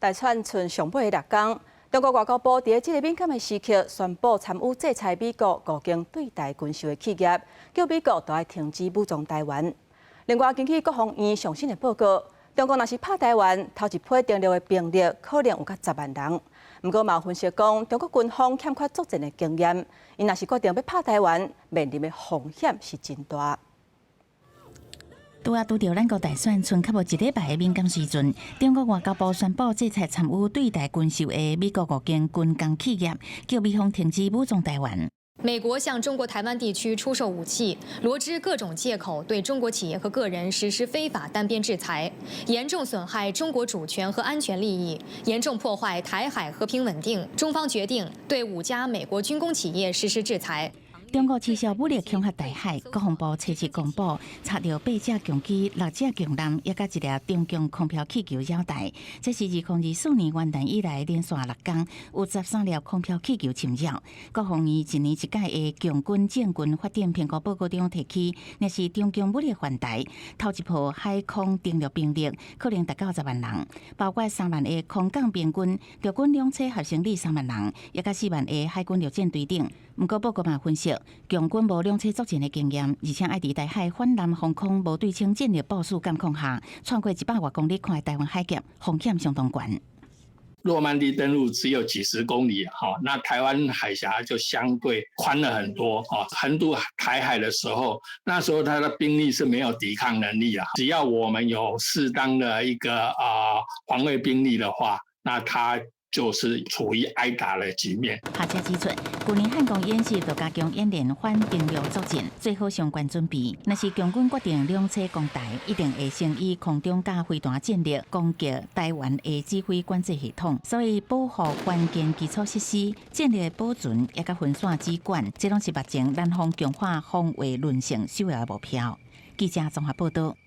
大选剩上尾的6天，中国外交部伫这个敏感的时刻宣布参与制裁美国5间对台军售的企业，叫美国都要停止武装台湾。另外，根据国防院上新的报告，中国若是拍台湾，头一批登陆的兵力可能有甲10万人。不过，嘛有分析讲，中国军方欠缺作战的经验，因若是决定要拍台湾，面临的风险是真大。 拄着咱国大选剩较无1礼拜的敏感时阵，中国外交部宣布制裁参与对台军售的美国5间军工企业，叫美方停止武装台湾。 美国向中国台湾地区出售武器，罗织各种借口对中国企业和个人实施非法单边制裁，严重损害中国主权和安全利益，严重破坏台海和平稳定。中方决定对5家美国军工企业实施制裁。 中国持续武力恐吓台海，国防部初7公布，查到8架强机、6架强舰，也甲一架中共空飘气球绕台。这是2024年元旦以来连续6天有13粒空飘气球侵扰。国防院一年一届的强军建军发展评估报告中提起，若是中共武力犯台，头一波海空登陆兵力可能达到10万人，包括3万的空降兵军、陆军两车合成力3万人，也甲4万的海军陆战队等。不过报告嘛分析。 强军无两车作战的经验，而且爱伫台海反南防空无对称战略部署监控下，穿过100多公里宽的台湾海峡，风险相当高。诺曼底登陆只有几十公里，那台湾海峡就相对宽了很多。横渡台海的时候，那时候它的兵力是没有抵抗能力啊。只要我们有适当的一个防卫兵力的话，那它 就是处于挨打的局面。学者指出，去年汉光演习就加强演练反兵力作战，做好相关准备。若是强军决定两车攻台，一定会先以空中加飞弹战略攻击台湾的指挥管制系统，所以保护关键基础设施、战略保存也甲分散指管，这拢是目前咱方强化防卫论胜首要目标。记者综合报道。